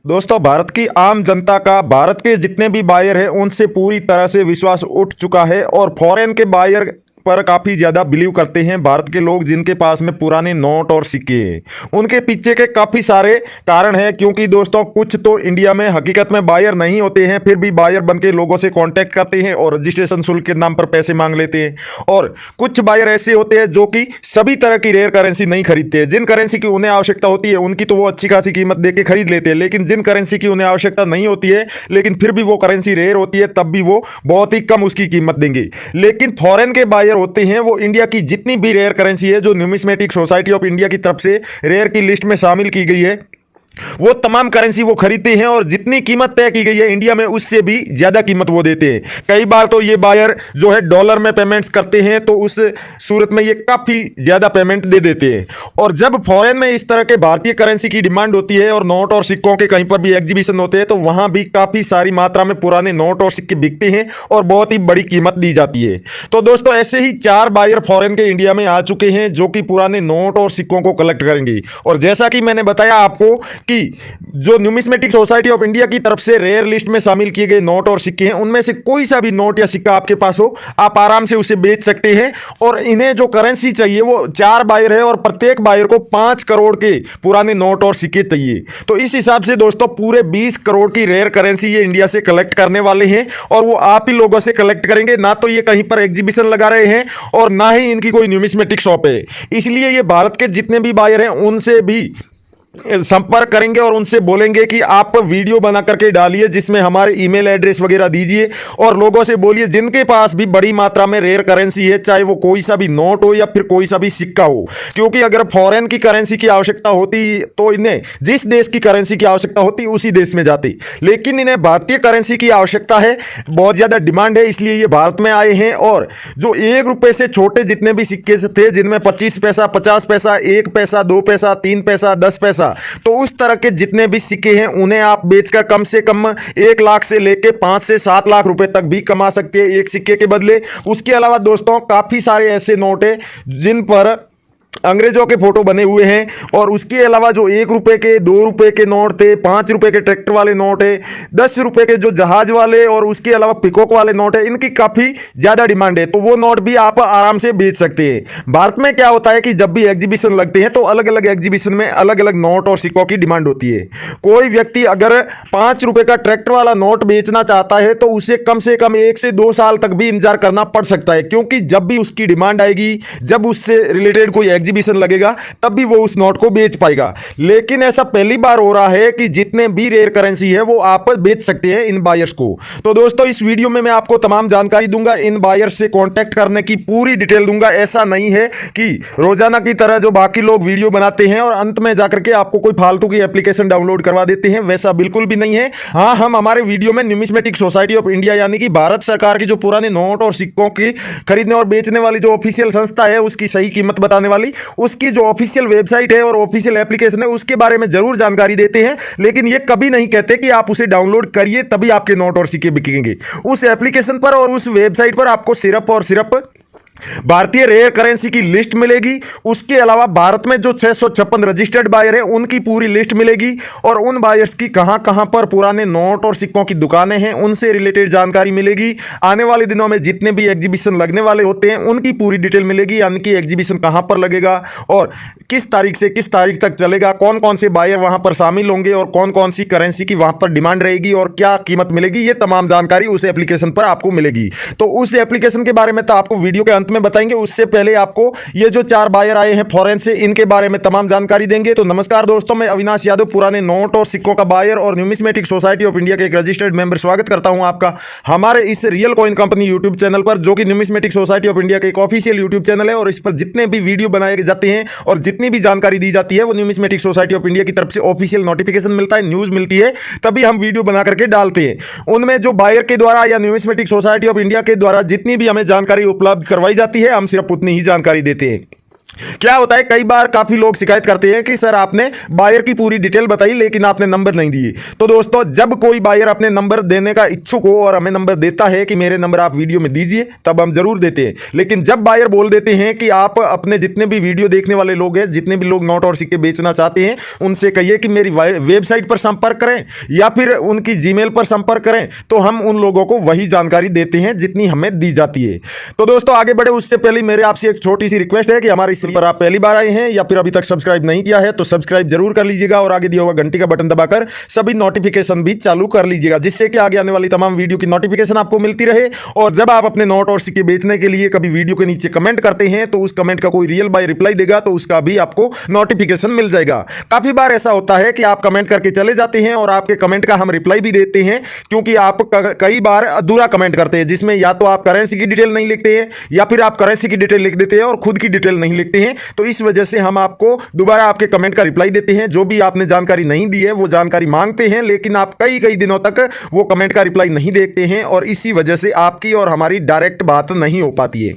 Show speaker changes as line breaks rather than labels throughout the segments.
दोस्तों, भारत की आम जनता का भारत के जितने भी बायर हैं उनसे पूरी तरह से विश्वास उठ चुका है और फॉरेन के बायर पर काफ़ी ज़्यादा बिलीव करते हैं भारत के लोग, जिनके पास में पुराने नोट और सिक्के हैं। उनके पीछे के काफ़ी सारे कारण हैं, क्योंकि दोस्तों कुछ तो इंडिया में हकीकत में बायर नहीं होते हैं, फिर भी बायर बन के लोगों से कांटेक्ट करते हैं और रजिस्ट्रेशन शुल्क के नाम पर पैसे मांग लेते हैं। और कुछ बायर ऐसे होते हैं जो कि सभी तरह की रेयर करेंसी नहीं खरीदते हैं। जिन करेंसी की उन्हें आवश्यकता होती है उनकी तो वो अच्छी खासी कीमत दे के खरीद लेते हैं, लेकिन जिन करेंसी की उन्हें आवश्यकता नहीं होती है लेकिन फिर भी वो करेंसी रेयर होती है, तब भी वो बहुत ही कम उसकी कीमत देंगे। लेकिन फॉरेन के बायर होते हैं, वो इंडिया की जितनी भी रेयर करेंसी है जो न्यूमिस्मेटिक सोसाइटी ऑफ इंडिया की तरफ से रेयर की लिस्ट में शामिल की गई है, वो तमाम करेंसी वो खरीदते हैं और जितनी कीमत तय की गई है इंडिया में उससे भी ज्यादा कीमत वो देते हैं। कई बार तो ये बायर जो है डॉलर में पेमेंट्स करते हैं, तो उस सूरत में ये काफी ज्यादा पेमेंट दे देते हैं। और जब फॉरेन में इस तरह के भारतीय करेंसी की डिमांड होती है और नोट और सिक्कों के कहीं पर भी एग्जीबिशन होते हैं, तो वहां भी काफी सारी मात्रा में पुराने नोट और सिक्के बिकते हैं और बहुत ही बड़ी कीमत दी जाती है। तो दोस्तों, ऐसे ही 4 बायर फॉरेन के इंडिया में आ चुके हैं जो कि पुराने नोट और सिक्कों को कलेक्ट करेंगे। और जैसा कि मैंने बताया आपको कि जो न्यूमिस्मेटिक सोसाइटी ऑफ इंडिया की तरफ से रेयर लिस्ट में शामिल किए गए नोट और सिक्के हैं, उनमें से कोई सा भी नोट या सिक्का आपके पास हो, आप आराम से उसे बेच सकते हैं। और इन्हें जो करेंसी चाहिए वो 4 बायर है और प्रत्येक बायर को 5 करोड़ के पुराने नोट और सिक्के चाहिए। तो इस हिसाब से दोस्तों पूरे 20 करोड़ की रेयर करेंसी ये इंडिया से कलेक्ट करने वाले हैं और वो आप ही लोगों से कलेक्ट करेंगे। ना तो ये कहीं पर एग्जीबिशन लगा रहे हैं और ना ही इनकी कोई न्यूमिस्मेटिक शॉप है। इसलिए ये भारत के जितने भी बायर हैं उनसे भी संपर्क करेंगे और उनसे बोलेंगे कि आप वीडियो बना करके डालिए जिसमें हमारे ईमेल एड्रेस वगैरह दीजिए और लोगों से बोलिए जिनके पास भी बड़ी मात्रा में रेयर करेंसी है, चाहे वो कोई सा भी नोट हो या फिर कोई सा भी सिक्का हो। क्योंकि अगर फॉरेन की करेंसी की आवश्यकता होती तो इन्हें जिस देश की करेंसी की आवश्यकता होती उसी देश में जाती, लेकिन इन्हें भारतीय करेंसी की आवश्यकता है, बहुत ज़्यादा डिमांड है, इसलिए ये भारत में आए हैं। और जो 1 रुपये से छोटे जितने भी सिक्के थे, जिनमें 25 पैसा, 50 पैसा, 1 पैसा, 2 पैसा, 3 पैसा, 10 पैसा, तो उस तरह के जितने भी सिक्के हैं उन्हें आप बेचकर कम से कम 1 लाख से लेके 5 से 7 लाख रुपए तक भी कमा सकते हैं एक सिक्के के बदले। उसके अलावा दोस्तों काफी सारे ऐसे नोट हैं जिन पर अंग्रेजों के फोटो बने हुए हैं। और उसके अलावा जो 1 रुपए के, 2 रुपए के नोट थे, 5 रुपए के ट्रैक्टर वाले नोट है, 10 रुपए के जो जहाज वाले और उसके अलावा पिकॉक वाले नोट है, इनकी काफी ज्यादा डिमांड है, तो वो नोट भी आप आराम से बेच सकते हैं। भारत में क्या होता है कि जब भी एग्जीबिशन लगते हैं तो अलग अलग एग्जीबिशन में अलग अलग नोट और सिक्कों की डिमांड होती है। कोई व्यक्ति अगर 5 रुपए का ट्रैक्टर वाला नोट बेचना चाहता है तो उसे कम से कम 1 से 2 साल तक भी इंतजार करना पड़ सकता है, क्योंकि जब भी उसकी डिमांड आएगी, जब उससे रिलेटेड कोई एग्जीबिशन लगेगा, तब भी वो उस नोट को बेच पाएगा। लेकिन ऐसा पहली बार हो रहा है कि जितने भी रेयर करेंसी है वो आप बेच सकते हैं इन बायर्स को। तो दोस्तों, इस वीडियो में मैं आपको तमाम जानकारी दूंगा, इन बायर्स से कांटेक्ट करने की पूरी डिटेल दूंगा। ऐसा नहीं है कि रोजाना की तरह जो बाकी लोग वीडियो बनाते हैं और अंत में जाकर के आपको कोई फालतू की एप्लीकेशन डाउनलोड करवा देते हैं, वैसा बिल्कुल भी नहीं है। हाँ, हम हमारे वीडियो में न्यूमिस्मेटिक सोसाइटी ऑफ इंडिया यानी कि भारत सरकार की जो पुराने नोट और सिक्कों की खरीदने और बेचने वाली जो ऑफिशियल संस्था है उसकी सही कीमत बताने वाली, उसकी जो ऑफिशियल वेबसाइट है और ऑफिशियल एप्लीकेशन है उसके बारे में जरूर जानकारी देते हैं। लेकिन ये कभी नहीं कहते कि आप उसे डाउनलोड करिए तभी आपके नोट और सिक्के बिकेंगे। उस एप्लीकेशन पर और उस वेबसाइट पर आपको सिर्फ और सिर्फ भारतीय रेयर करेंसी की लिस्ट मिलेगी। उसके अलावा भारत में जो 656 रजिस्टर्ड बायर है उनकी पूरी लिस्ट मिलेगी और उन बायर्स की कहां कहां पर पुराने नोट और सिक्कों की दुकानें हैं उनसे रिलेटेड जानकारी मिलेगी। आने वाले दिनों में जितने भी एग्जीबिशन लगने वाले होते हैं उनकी पूरी डिटेल मिलेगी, यानी कि एग्जीबिशन कहां पर लगेगा और किस तारीख से किस तारीख तक चलेगा, कौन कौन से बायर वहां पर शामिल होंगे और कौन कौन सी करेंसी की वहां पर डिमांड रहेगी और क्या कीमत मिलेगी, ये तमाम जानकारी उस एप्लीकेशन पर आपको मिलेगी। तो उस एप्लीकेशन के बारे में तो आपको वीडियो के में बताएंगे, उससे पहले आपको ये जो 4 बायर आए हैं फॉरेन से, इनके बारे में तमाम जानकारी देंगे। तो नमस्कार दोस्तों, मैं अविनाश यादव, पुराने नोट और सिक्कों का बायर और न्यूमिस्मेटिक सोसाइटी ऑफ इंडिया के एक रजिस्टर्ड मेंबर, स्वागत करता हूं आपका हमारे इस real coin company YouTube channel पर, जो कि न्यूमिस्मेटिक सोसाइटी ऑफ इंडिया का एक ऑफिशियल यूट्यूब चैनल है। और इस पर जितने भी वीडियो बनाए जाते हैं और जितनी भी जानकारी दी जाती है वो न्यूमिस्मेटिक सोसाइटी ऑफ इंडिया की तरफ से ऑफिशियल नोटिफिकेशन मिलता है, न्यूज मिलती है, तभी हम वीडियो बना करके डालते हैं। उनमें जो बायर के द्वारा या न्यूमिस्मेटिक सोसाइटी ऑफ इंडिया के द्वारा जितनी भी हमें जानकारी उपलब्ध करवाई जाती है, हम सिर्फ उतनी ही जानकारी देते हैं। क्या होता है, कई बार काफी लोग शिकायत करते हैं कि सर आपने बायर की पूरी डिटेल बताई लेकिन आपने नंबर नहीं दिए। तो दोस्तों, जब कोई बायर अपने नंबर देने का इच्छुक हो और हमें नंबर देता है कि मेरे नंबर आप वीडियो में दीजिए, तब हम जरूर देते हैं। लेकिन जब बायर बोल देते हैं कि आप अपने जितने भी वीडियो देखने वाले लोग हैं, जितने भी लोग नोट और सिक्के बेचना चाहते हैं, उनसे कहिए कि मेरी वेबसाइट पर संपर्क करें या फिर उनकी जीमेल पर संपर्क करें, तो हम उन लोगों को वही जानकारी देते हैं जितनी हमें दी जाती है। तो दोस्तों, आगे बढ़े उससे पहले मेरे आपसे एक छोटी सी रिक्वेस्ट है कि हमारे इस पर आप पहली बार आए हैं या फिर अभी तक सब्सक्राइब नहीं किया है तो सब्सक्राइब जरूर कर लीजिएगा और आगे दिया हुआ घंटी का बटन दबाकर सभी नोटिफिकेशन भी चालू कर लीजिएगा, जिससे कि आगे आने वाली तमाम वीडियो की नोटिफिकेशन आपको मिलती रहे। और जब आप अपने नोट और सिक्के बेचने के लिए कभी वीडियो के नीचे कमेंट करते हैं तो उस कमेंट का कोई रियल बाय रिप्लाई देगा तो उसका भी आपको नोटिफिकेशन मिल जाएगा। काफी बार ऐसा होता है कि आप कमेंट करके चले जाते हैं और आपके कमेंट का हम रिप्लाई भी देते हैं, क्योंकि आप कई बार अधूरा कमेंट करते हैं जिसमें या तो आप करेंसी की डिटेल नहीं लिखते हैं या फिर आप करेंसी की डिटेल लिख देते हैं और खुद की डिटेल नहीं लिखते हैं। तो इस वजह से हम आपको दोबारा आपके कमेंट का रिप्लाई देते हैं। जो भी आपने जानकारी नहीं दी है वो जानकारी मांगते हैं, लेकिन आप कई कई दिनों तक वो कमेंट का रिप्लाई नहीं देखते हैं और इसी वजह से आपकी और हमारी डायरेक्ट बात नहीं हो पाती है।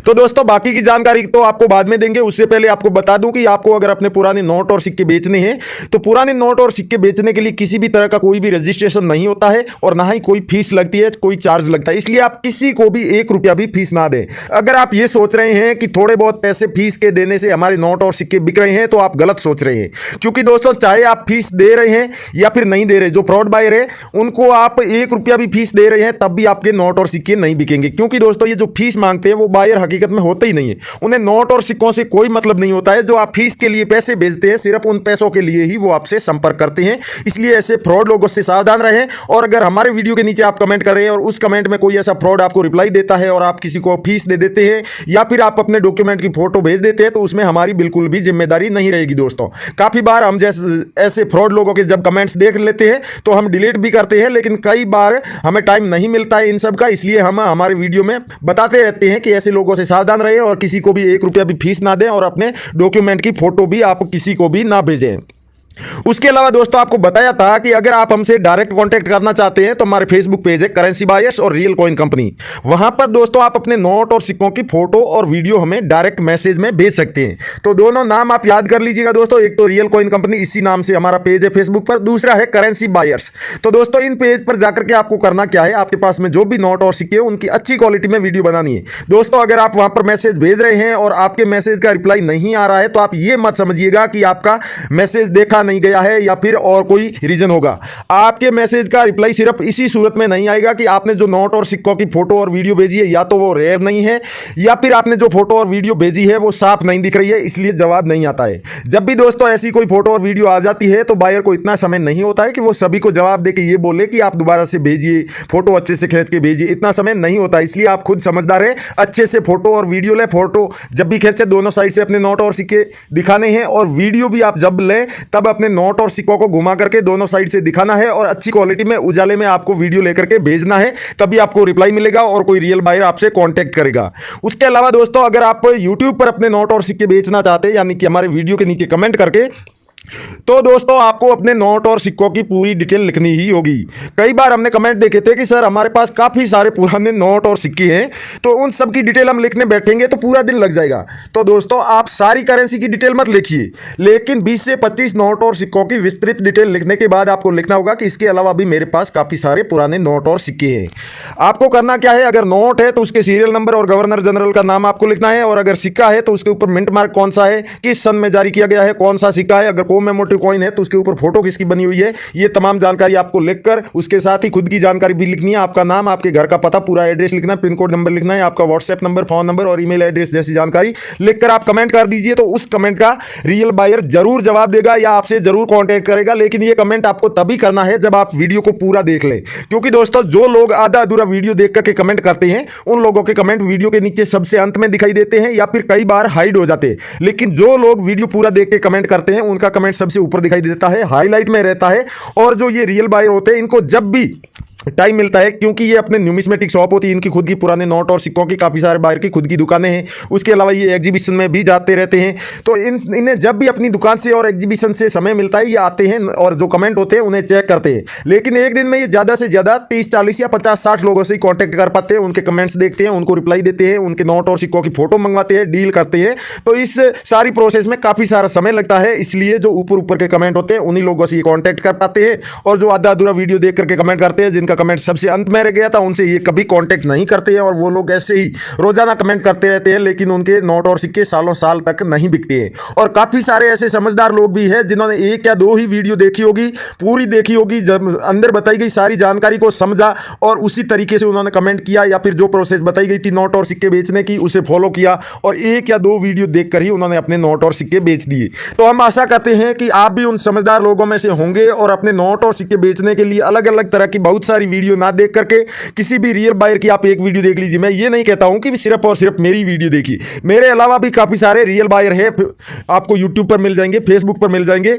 तो दोस्तों, बाकी की जानकारी तो आपको बाद में देंगे, उससे पहले आपको बता दूं कि आपको अगर अपने पुराने नोट और सिक्के बेचने हैं तो पुराने नोट और सिक्के बेचने के लिए किसी भी तरह का कोई भी रजिस्ट्रेशन नहीं होता है और ना ही कोई फीस लगती है, कोई चार्ज लगता है। इसलिए आप किसी को भी 1 रुपया भी फीस ना दें। अगर आप ये सोच रहे हैं कि थोड़े बहुत पैसे फीस के देने से हमारे नोट और सिक्के बिक रहे हैं तो आप गलत सोच रहे हैं, क्योंकि दोस्तों, चाहे आप फीस दे रहे हैं या फिर नहीं दे रहे, जो फ्रॉड बायर है उनको आप 1 रुपया भी फीस दे रहे हैं तब भी आपके नोट और सिक्के नहीं बिकेंगे। क्योंकि दोस्तों, ये जो फीस मांगते हैं वो बायर हकीकत में होते ही नहीं है। उन्हें नोट और सिक्कों से कोई मतलब नहीं होता है। जो आप फीस के लिए पैसे भेजते हैं, सिर्फ उन पैसों के लिए ही वो आपसे संपर्क करते हैं। इसलिए ऐसे फ्रॉड लोगों से सावधान रहें। और अगर हमारे वीडियो के नीचे आप कमेंट कर रहे हैं और उस कमेंट में कोई ऐसा फ्रॉड आपको रिप्लाई देता है और आप किसी को फीस दे देते हैं या फिर आप अपने डॉक्यूमेंट की फोटो भेज देते हैं, तो उसमें हमारी बिल्कुल भी जिम्मेदारी नहीं रहेगी। दोस्तों, काफी बार हम जैसे ऐसे फ्रॉड लोगों के जब कमेंट्स देख लेते हैं तो हम डिलीट भी करते हैं, लेकिन कई बार हमें टाइम नहीं मिलता है इन सब का। इसलिए हम हमारे वीडियो में बताते रहते हैं कि ऐसे लोगों से सावधान रहें और किसी को भी 1 रुपया भी फीस ना दें और अपने डॉक्यूमेंट की फोटो भी आप किसी को भी ना भेजें। उसके अलावा दोस्तों, आपको बताया था कि अगर आप हमसे डायरेक्ट कांटेक्ट करना चाहते हैं तो हमारे फेसबुक पेज है करेंसी बायर्स और रियल कॉइन कंपनी। वहां पर दोस्तों आप अपने नोट और सिक्कों की फोटो और वीडियो हमें डायरेक्ट मैसेज में भेज सकते हैं। तो दोनों नाम आप याद कर लीजिएगा दोस्तों, एक तो रियल कॉइन कंपनी, इसी नाम से हमारा पेज है फेसबुक पर, दूसरा है करेंसी बायर्स। तो दोस्तों, इन पेज पर जाकर के आपको करना क्या है, आपके पास में जो भी नोट और सिक्के उनकी अच्छी क्वालिटी में वीडियो बनानी है। दोस्तों, अगर आप वहां पर मैसेज भेज रहे हैं और आपके मैसेज का रिप्लाई नहीं आ रहा है तो आप ये मत समझिएगा कि आपका मैसेज देखा नहीं गया है या फिर और कोई रीजन होगा। आपके मैसेज का रिप्लाई सिर्फ इसी सूरत में नहीं आएगा कि आपने जो नोट और सिक्कों की फोटो और वीडियो भेजी है या तो वो रेयर नहीं है या फिर आपने जो फोटो और वीडियो भेजी है वो साफ नहीं दिख रही है, इसलिए जवाब नहीं आता है। जब भी दोस्तों ऐसी कोई फोटो और वीडियो आ जाती है तो बायर को इतना समय नहीं होता है कि वो सभी को जवाब दे के ये बोले कि आप दोबारा से भेजिए, फोटो अच्छे से खींच के भेजिए, इतना समय नहीं होता। इसलिए आप खुद समझदार है, अच्छे से फोटो और वीडियो ले। फोटो जब भी खींचे दोनों साइड से अपने नोट और सिक्के दिखाने हैं और वीडियो भी आप जब लें तब अपने नोट और सिक्कों को घुमा करके दोनों साइड से दिखाना है और अच्छी क्वालिटी में उजाले में आपको वीडियो लेकर के भेजना है, तभी आपको रिप्लाई मिलेगा और कोई रियल बायर आपसे कांटेक्ट करेगा। उसके अलावा दोस्तों, अगर आप YouTube पर अपने नोट और सिक्के बेचना चाहते हैं, यानी कि हमारे वीडियो के नीचे कमेंट करके, तो दोस्तों आपको अपने नोट और सिक्कों की पूरी डिटेल लिखनी ही होगी। कई बार हमने कमेंट देखे थे कि सर हमारे पास काफ़ी सारे पुराने नोट और सिक्के हैं, तो उन सब की डिटेल हम लिखने बैठेंगे तो पूरा दिन लग जाएगा। तो दोस्तों, आप सारी करेंसी की डिटेल मत लिखिए, लेकिन 20 से 25 नोट और सिक्कों की विस्तृत डिटेल लिखने के बाद आपको लिखना होगा कि इसके अलावा भी मेरे पास काफ़ी सारे पुराने नोट और सिक्के हैं। आपको करना क्या है, अगर नोट है तो उसके सीरियल नंबर और गवर्नर जनरल का नाम आपको लिखना है, और अगर सिक्का है तो उसके ऊपर मिंट मार्क कौन सा है, किस सन में जारी किया गया है, कौन सा सिक्का है, अगर कॉमेमोरेटिव कॉइन है तो उसके ऊपर फोटो किसकी बनी हुई है, ये तमाम जानकारी आपको लिखकर उसके साथ ही खुद की जानकारी भी लिखनी है। आपका नाम, आपके घर का पता, पूरा एड्रेस लिखना है, पिन कोड नंबर लिखना है, आपका व्हाट्सएप नंबर, फोन नंबर और ईमेल एड्रेस जैसी जानकारी लिखकर आप कमेंट कर दीजिए। तो उस कमेंट का रियल बायर जरूर जवाब देगा या आपसे जरूर कॉन्टेक्ट करेगा। लेकिन ये कमेंट आपको तभी करना है जब आप वीडियो को पूरा देख लें, क्योंकि दोस्तों जो लोग आधा अधूरा वीडियो देख करके कमेंट करते हैं उन लोगों के कमेंट वीडियो के नीचे सबसे अंत में दिखाई देते हैं या फिर कई बार हाइड हो जाते हैं। लेकिन जो लोग वीडियो पूरा देख के कमेंट करते हैं उनका कमेंट सबसे ऊपर दिखाई देता है, हाईलाइट में रहता है। और जो ये रियल बायर होते हैं, इनको जब भी टाइम मिलता है, क्योंकि ये अपने न्यूमिस्मेटिक शॉप होती है, इनकी खुद की पुराने नोट और सिक्कों की काफ़ी सारे बाहर की खुद की दुकानें हैं। उसके अलावा ये एग्जीबिशन में भी जाते रहते हैं। तो इन्हें जब भी अपनी दुकान से और एग्जीबिशन से समय मिलता है, ये आते हैं और जो कमेंट होते हैं उन्हें चेक करते हैं। लेकिन एक दिन में ये ज़्यादा से ज़्यादा 30-40 या 50-60 लोगों से ही कॉन्टैक्ट कर पाते हैं, उनके कमेंट्स देखते हैं, उनको रिप्लाई देते हैं, उनके नोट और सिक्कों की फोटो मंगवाते हैं, डील करते हैं। तो इस सारी प्रोसेस में काफ़ी सारा समय लगता है, इसलिए जो ऊपर ऊपर के कमेंट होते हैं उन्हीं लोगों से ये कॉन्टैक्ट कर पाते हैं। और जो आधा अधूरा वीडियो देख करके कमेंट करते हैं, जिनका कमेंट सबसे अंत में रह गया था, उनसे ये कभी कांटेक्ट नहीं करते हैं और वो लोग ऐसे ही रोजाना कमेंट करते रहते हैं, लेकिन उनके नोट और सिक्के सालों साल तक नहीं बिकते हैं। और काफी सारे ऐसे समझदार लोग भी हैं जिन्होंने एक या दो ही वीडियो देखी होगी, पूरी देखी होगी, जब अंदर बताई गई सारी जानकारी को समझा और उसी तरीके से उन्होंने कमेंट किया, या फिर जो प्रोसेस बताई गई थी नोट और सिक्के बेचने की उसे फॉलो किया और एक या दो वीडियो देखकर ही उन्होंने अपने नोट और सिक्के बेच दिए। तो हम आशा करते हैं कि आप भी उन समझदार लोगों में से होंगे और अपने नोट और सिक्के बेचने के लिए अलग अलग तरह की बहुत सारी वीडियो ना देख करके किसी भी रियल बायर की आप एक वीडियो देख लीजिए। मैं ये नहीं कहता हूं कि सिर्फ और सिर्फ मेरी वीडियो देखिए, मेरे अलावा भी काफी सारे रियल बायर है, आपको यूट्यूब पर मिल जाएंगे, फेसबुक पर मिल जाएंगे।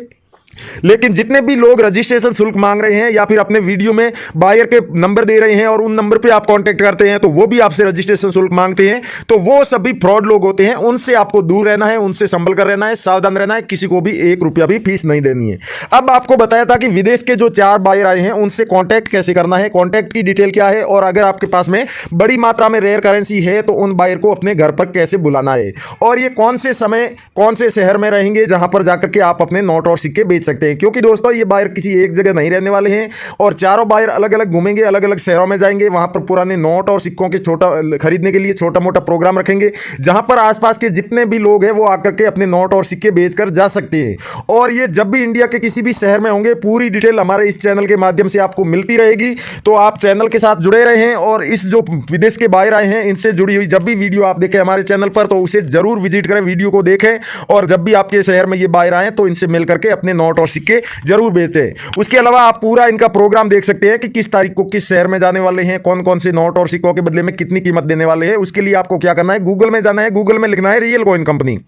लेकिन जितने भी लोग रजिस्ट्रेशन शुल्क मांग रहे हैं या फिर अपने वीडियो में बायर के नंबर दे रहे हैं और उन नंबर पे आप कांटेक्ट करते हैं तो वो भी आपसे रजिस्ट्रेशन शुल्क मांगते हैं, तो वो सभी फ्रॉड लोग होते हैं। उनसे आपको दूर रहना है, उनसे संभल कर रहना है, सावधान रहना है, किसी को भी 1 रुपया भी फीस नहीं देनी है। अब आपको बताया था कि विदेश के जो 4 बायर आए हैं उनसे कॉन्टैक्ट कैसे करना है, कॉन्टैक्ट की डिटेल क्या है, और अगर आपके पास में बड़ी मात्रा में रेयर करेंसी है तो उन बायर को अपने घर पर कैसे बुलाना है, और ये कौन से समय कौन से शहर में रहेंगे जहां पर जाकर के आप अपने नोट और सिक्के बेच सकते हैं। क्योंकि दोस्तों ये बायर किसी एक जगह नहीं रहने वाले हैं और चारों बायर अलग अलग घूमेंगे, अलग अलग शहरों में जाएंगे, वहां पर पुराने नोट और सिक्कों के खरीदने के लिए छोटा मोटा प्रोग्राम रखेंगे, जहां पर आसपास के जितने भी लोग हैं वो आकर के अपने नोट और सिक्के बेचकर जा सकते हैं। और ये जब भी इंडिया के किसी भी शहर में होंगे, पूरी डिटेल हमारे इस चैनल के माध्यम से आपको मिलती रहेगी। तो आप चैनल के साथ जुड़े रहें और इस जो विदेश के बायर आए हैं इनसे जुड़ी हुई जब भी वीडियो आप देखें हमारे चैनल पर तो उसे जरूर विजिट करें, वीडियो को देखें, और जब भी आपके शहर में ये बायर आए तो इनसे मिल करके अपने नोट और सिक्के जरूर बेचें। उसके अलावा आप पूरा इनका प्रोग्राम देख सकते हैं कि किस तारीख को किस शहर में जाने वाले हैं, कौन कौन से नोट और सिक्कों के बदले में कितनी कीमत देने वाले हैं। उसके लिए आपको क्या करना है, गूगल में जाना है, गूगल में लिखना है real coin company.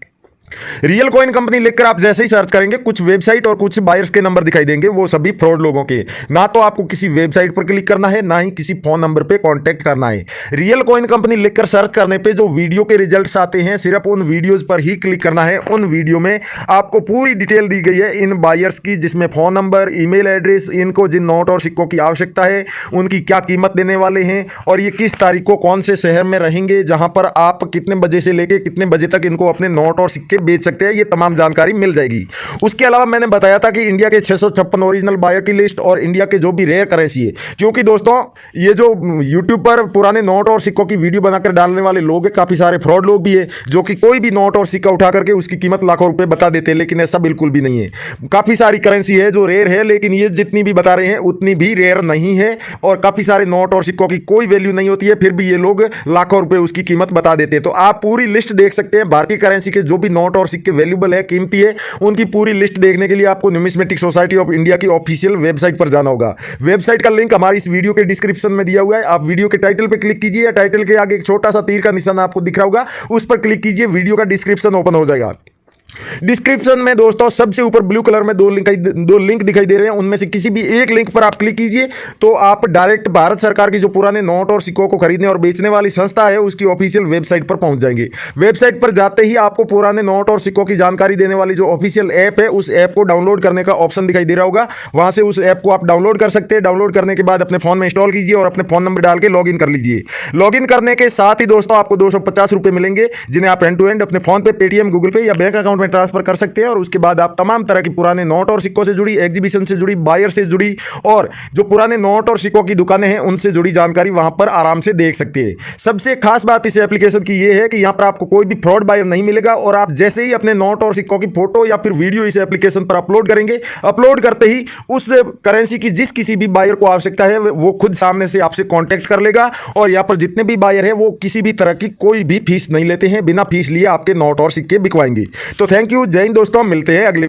Real coin company लिखकर आप जैसे ही सर्च करेंगे कुछ वेबसाइट और कुछ बायर्स के नंबर दिखाई देंगे, वो सभी फ्रॉड लोगों के। ना तो आपको किसी वेबसाइट पर क्लिक करना है, ना ही किसी फोन नंबर पे कांटेक्ट करना है। रियल कॉइन कंपनी लिखकर सर्च करने पे जो वीडियो के रिजल्ट्स आते हैं सिर्फ उन वीडियोज पर ही क्लिक करना है। उन वीडियो में आपको पूरी डिटेल दी गई है इन बायर्स की, जिसमें फोन नंबर, ईमेल एड्रेस, इनको जिन नोट और सिक्कों की आवश्यकता है उनकी क्या कीमत देने वाले हैं, और ये किस तारीख को कौन से शहर में रहेंगे, जहां पर आप कितने बजे से लेके कितने बजे तक इनको अपने नोट और सिक्के बेच सकते हैं, ये तमाम जानकारी मिल जाएगी। उसके अलावा मैंने बताया था कि इंडिया के 656 ओरिजिनल बायर की लिस्ट और इंडिया के जो भी रेयर करेंसी है, क्योंकि दोस्तों ये जो यूट्यूब पर पुराने नोट और सिक्कों की वीडियो बनाकर डालने वाले लोग हैं, काफी सारे फ्रॉड लोग भी है जो कि कोई भी नोट और सिक्का उठा करके उसकी कीमत लाखों रुपए बता देते हैं, लेकिन ऐसा बिल्कुल भी नहीं है। काफी सारी करेंसी है जो रेयर है, लेकिन ये जितनी भी बता रहे हैं उतनी भी रेयर नहीं है, और काफी सारे नोट और सिक्कों की कोई वैल्यू नहीं होती है, फिर भी ये लोग लाखों रुपए उसकी कीमत बता देते हैं। तो आप पूरी लिस्ट देख सकते हैं भारतीय करेंसी के जो भी नोट और सिक्के वैल्यूबल है, कीमती है, उनकी पूरी लिस्ट देखने के लिए आपको न्यूमिस्मेटिक सोसाइटी ऑफ इंडिया की ऑफिशियल वेबसाइट पर जाना होगा। वेबसाइट का लिंक हमारी इस वीडियो के डिस्क्रिप्शन में दिया हुआ है। आप वीडियो के टाइटल पर क्लिक कीजिए, टाइटल के आगे एक छोटा सा तीर का निशान आपको दिख रहा होगा, उस पर क्लिक कीजिए, वीडियो का डिस्क्रिप्शन ओपन हो जाएगा। डिस्क्रिप्शन में दोस्तों सबसे ऊपर ब्लू कलर में दो लिंक दिखाई दे रहे हैं, उनमें से किसी भी एक लिंक पर आप क्लिक कीजिए तो आप डायरेक्ट भारत सरकार की जो पुराने नोट और सिक्कों को खरीदने और बेचने वाली संस्था है उसकी ऑफिशियल वेबसाइट पर पहुंच जाएंगे। वेबसाइट पर जाते ही आपको पुराने नोट और सिक्कों की जानकारी देने वाली जो ऑफिशियल ऐप है उस ऐप को डाउनलोड करने का ऑप्शन दिखाई दे रहा होगा, वहां से उस ऐप को आप डाउनलोड कर सकते हैं। डाउनलोड करने के बाद अपने फोन में इंस्टॉल कीजिए और अपने फोन नंबर डाल के लॉग इन कर लीजिए। लॉग इन करने के साथ ही दोस्तों आपको 250 रुपए मिलेंगे, जिन्हें आप एंड टू एंड अपने फोन पे, पेटीएम, गूगल पे या बैंक अकाउंट में ट्रांसफर कर सकते हैं। और उसके बाद आप तमाम तरह की पुराने नोट और सिक्कों से जुड़ी, एग्जीबिशन से जुड़ी, बायर से जुड़ी और जो पुराने नोट और सिक्कों की दुकानें हैं उनसे जुड़ी जानकारी वहां पर आराम से देख सकते हैं। सबसे खास बात इस एप्लीकेशन की यह है कि यहां पर आपको कोई भी फ्रॉड बायर नहीं मिलेगा, और आप जैसे ही अपने नोट और सिक्कों की फोटो या फिर वीडियो इस एप्लीकेशन पर अपलोड करेंगे, अपलोड करते ही उस करेंसी की जिस किसी भी बायर को आवश्यकता है वो खुद सामने से आपसे कांटेक्ट कर लेगा। और यहां पर जितने भी बायर है वो किसी भी तरह की कोई भी फीस नहीं लेते हैं, बिना फीस लिए आपके नोट और सिक्के बिकवाएंगे। तो थैंक यू, जय हिंद दोस्तों, मिलते हैं अगले